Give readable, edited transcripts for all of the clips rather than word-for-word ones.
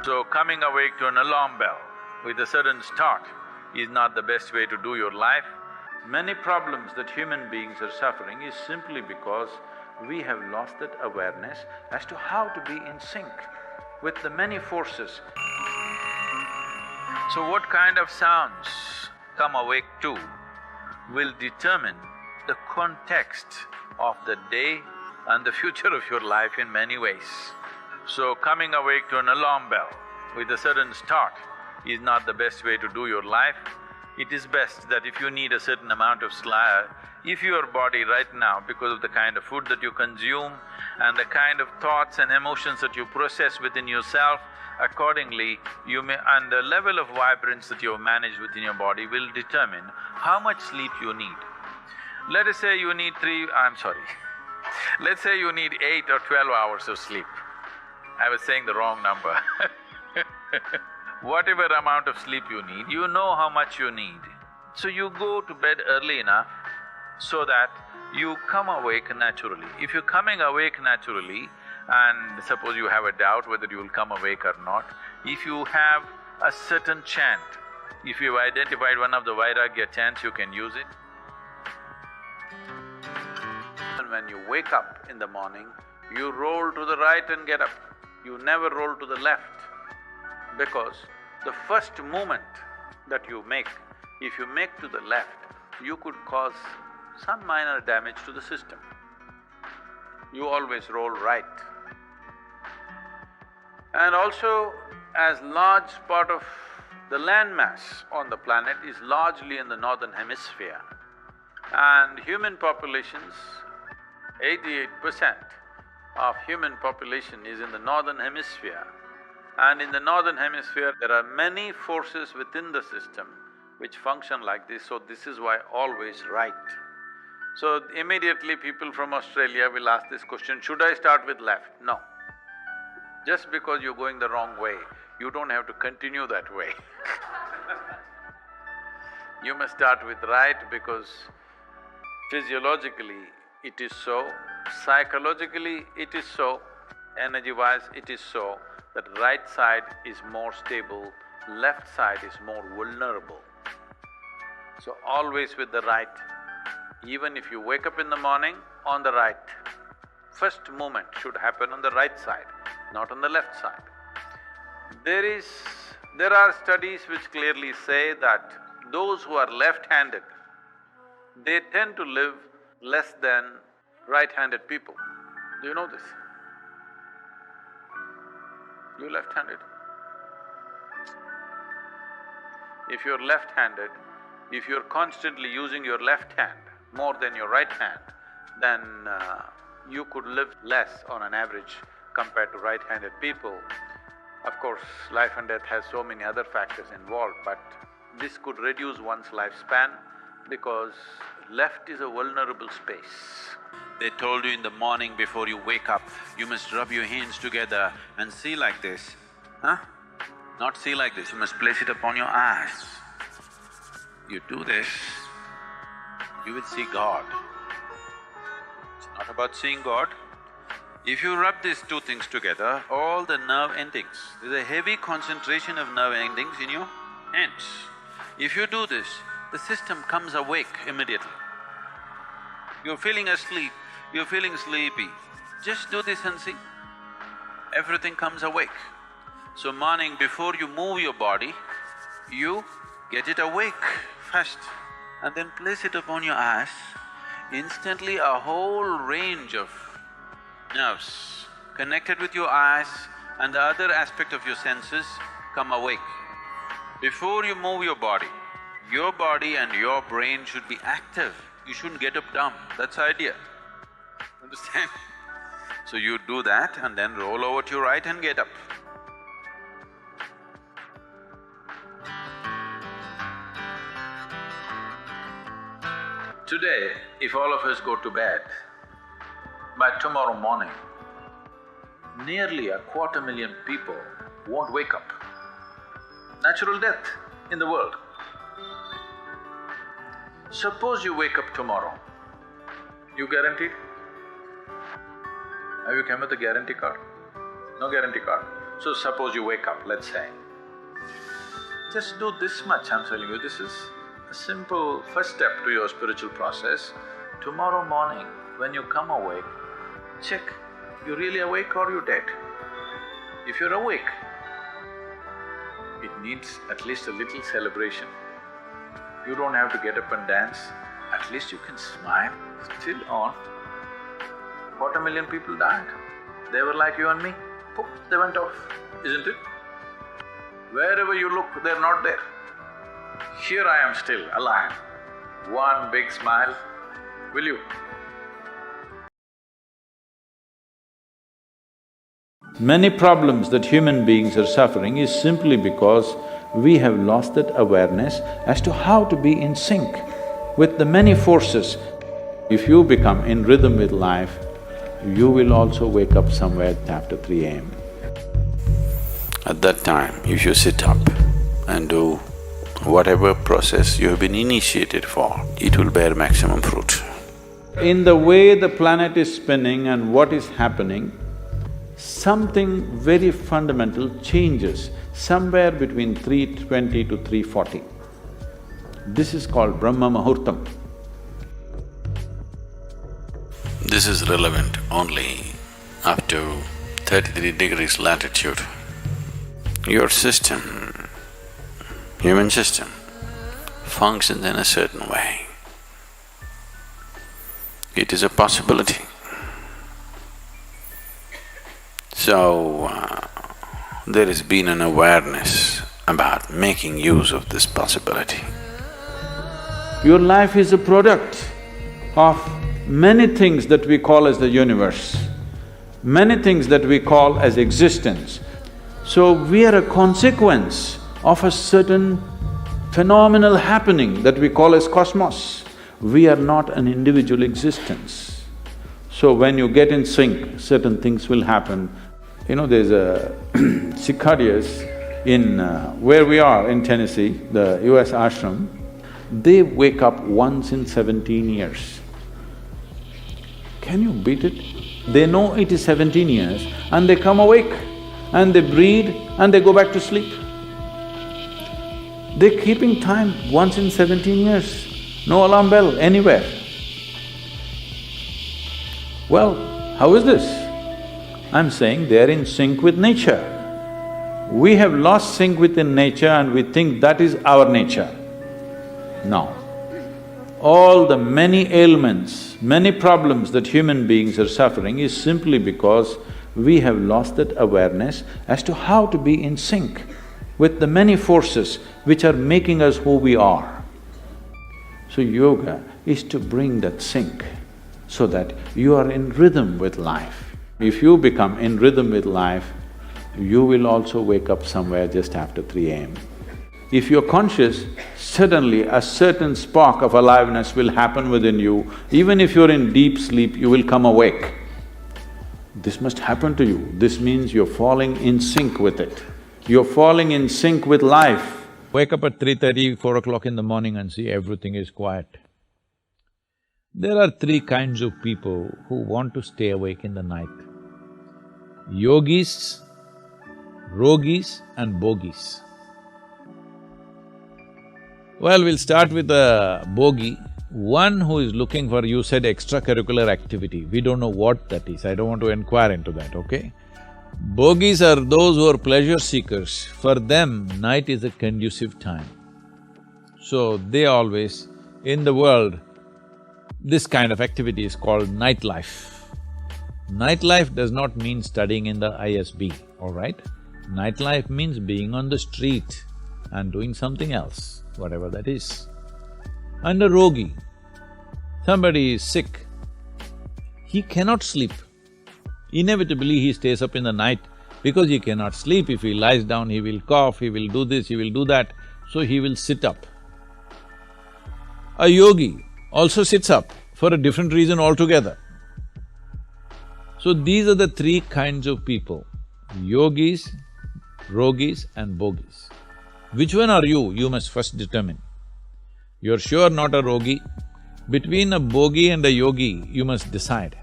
So coming awake to an alarm bell with a sudden start is not the best way to do your life. Many problems that human beings are suffering is simply because we have lost that awareness as to how to be in sync with the many forces. So what kind of sounds come awake to will determine the context of the day and the future of your life in many ways. So coming awake to an alarm bell with a sudden start is not the best way to do your life. It is best that if you need a certain amount of if your body right now, because of the kind of food that you consume and the kind of thoughts and emotions that you process within yourself, accordingly you may… and the level of vibrance that you have managed within your body will determine how much sleep you need. Let us say you need let's say you need 8 or 12 hours of sleep. I was saying the wrong number Whatever amount of sleep you need, you know how much you need. So you go to bed early enough so that you come awake naturally. If you're coming awake naturally and suppose you have a doubt whether you will come awake or not, if you have a certain chant, if you've identified one of the Vairagya chants, you can use it. And when you wake up in the morning, you roll to the right and get up. You never roll to the left, because the first movement that you make, if you make to the left, you could cause some minor damage to the system. You always roll right. And also, as large part of the landmass on the planet is largely in the northern hemisphere, and human populations, 88% of human population is in the northern hemisphere. And in the northern hemisphere, there are many forces within the system which function like this, so this is why always right. So immediately people from Australia will ask this question, should I start with left? No. Just because you're going the wrong way, you don't have to continue that way You must start with right because physiologically it is so, psychologically it is so, energy-wise it is so, that right side is more stable, left side is more vulnerable. So always with the right. Even if you wake up in the morning, on the right. First movement should happen on the right side, not on the left side. There are studies which clearly say that those who are left-handed, they tend to live less than right-handed people. Do you know this? You left-handed? If you're left-handed, if you're constantly using your left hand more than your right hand, then you could live less on an average compared to right-handed people. Of course, life and death has so many other factors involved, but this could reduce one's lifespan because left is a vulnerable space. They told you in the morning before you wake up, you must rub your hands together and see like this, huh? Not see like this, you must place it upon your eyes. You do this, you will see God. It's not about seeing God. If you rub these two things together, all the nerve endings, there's a heavy concentration of nerve endings in your hands. If you do this, the system comes awake immediately. You're feeling asleep, you're feeling sleepy, just do this and see. Everything comes awake. So morning before you move your body, you get it awake first and then place it upon your eyes. Instantly a whole range of nerves connected with your eyes and the other aspect of your senses come awake. Before you move your body and your brain should be active. You shouldn't get up dumb, that's the idea. Understand? So you do that and then roll over to your right and get up. Today, if all of us go to bed, by tomorrow morning, nearly 250,000 people won't wake up. Natural death in the world. Suppose you wake up tomorrow, you guaranteed? Have you come with a guarantee card? No guarantee card. So suppose you wake up, let's say, just do this much, I'm telling you, this is a simple first step to your spiritual process. Tomorrow morning, when you come awake, check, you really awake or you dead? If you're awake, it needs at least a little celebration. You don't have to get up and dance, at least you can smile, still on. 250,000 people died. They were like you and me, poof, they went off, isn't it? Wherever you look, they're not there. Here I am still, alive. One big smile, will you? Many problems that human beings are suffering is simply because we have lost that awareness as to how to be in sync with the many forces. If you become in rhythm with life, you will also wake up somewhere after 3 a.m. At that time, if you sit up and do whatever process you have been initiated for, it will bear maximum fruit. In the way the planet is spinning and what is happening, something very fundamental changes somewhere between 3:20 to 3:40. This is called Brahma Muhurtam. This is relevant only up to 33 degrees latitude. Your system, human system, functions in a certain way. It is a possibility. So, there has been an awareness about making use of this possibility. Your life is a product of many things that we call as the universe, many things that we call as existence. So we are a consequence of a certain phenomenal happening that we call as cosmos. We are not an individual existence. So when you get in sync, certain things will happen. You know, there's a cicadas in where we are in Tennessee, the US ashram, they wake up once in 17 years. Can you beat it? They know it is 17 years and they come awake and they breathe and they go back to sleep. They're keeping time once in 17 years, no alarm bell anywhere. Well, how is this? I'm saying they're in sync with nature. We have lost sync within nature and we think that is our nature. No. All the many ailments, many problems that human beings are suffering is simply because we have lost that awareness as to how to be in sync with the many forces which are making us who we are. So yoga is to bring that sync so that you are in rhythm with life. If you become in rhythm with life, you will also wake up somewhere just after 3 a.m. If you're conscious, suddenly a certain spark of aliveness will happen within you. Even if you're in deep sleep, you will come awake. This must happen to you. This means you're falling in sync with it. You're falling in sync with life. Wake up at 3:30, 4 o'clock in the morning and see everything is quiet. There are three kinds of people who want to stay awake in the night: yogis, rogis and bogis. Well, we'll start with the bogi, one who is looking for, you said extracurricular activity. We don't know what that is, I don't want to inquire into that, okay? Bogis are those who are pleasure seekers. For them, night is a conducive time. So they always… in the world, this kind of activity is called nightlife. Nightlife does not mean studying in the ISB, all right? Nightlife means being on the street and doing something else, whatever that is. And a rogi, somebody is sick, he cannot sleep. Inevitably, he stays up in the night because he cannot sleep. If he lies down, he will cough, he will do this, he will do that, so he will sit up. A yogi also sits up for a different reason altogether. So these are the three kinds of people: yogis, rogis and bogis. Which one are you? You must first determine. You're sure not a rogi? Between a bogi and a yogi, you must decide.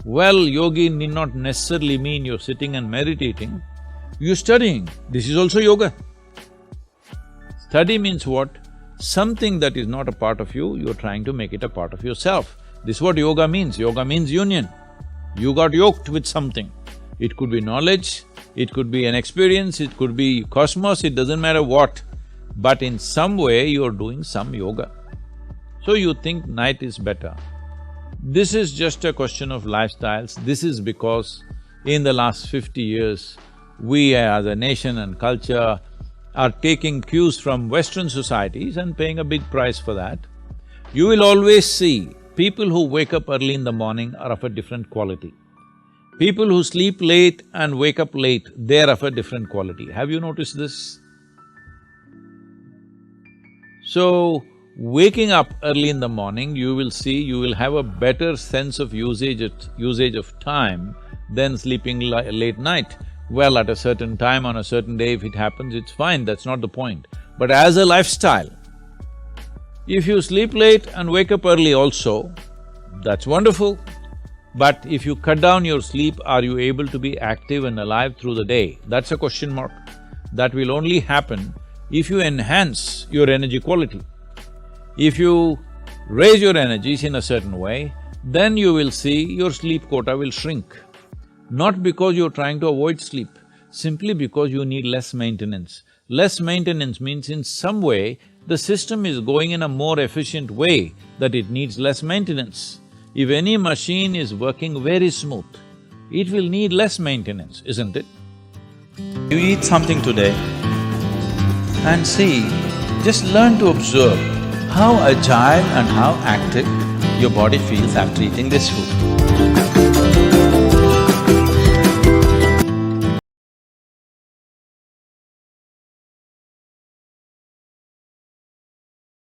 Well, yogi need not necessarily mean you're sitting and meditating. You're studying, this is also yoga. Study means what? Something that is not a part of you, you're trying to make it a part of yourself. This is what yoga means. Yoga means union. You got yoked with something. It could be knowledge, it could be an experience, it could be cosmos, it doesn't matter what. But in some way, you're doing some yoga. So you think night is better. This is just a question of lifestyles. This is because in the last 50 years, we as a nation and culture are taking cues from Western societies and paying a big price for that. You will always see people who wake up early in the morning are of a different quality. People who sleep late and wake up late, they're of a different quality. Have you noticed this? So, waking up early in the morning, you will see you will have a better sense of usage of time than sleeping late night. Well, at a certain time on a certain day, if it happens, it's fine, that's not the point. But as a lifestyle, if you sleep late and wake up early also, that's wonderful. But if you cut down your sleep, are you able to be active and alive through the day? That's a question mark. That will only happen if you enhance your energy quality. If you raise your energies in a certain way, then you will see your sleep quota will shrink. Not because you're trying to avoid sleep, simply because you need less maintenance. Less maintenance means in some way, the system is going in a more efficient way that it needs less maintenance. If any machine is working very smooth, it will need less maintenance, isn't it? You eat something today and see, just learn to observe how agile and how active your body feels after eating this food.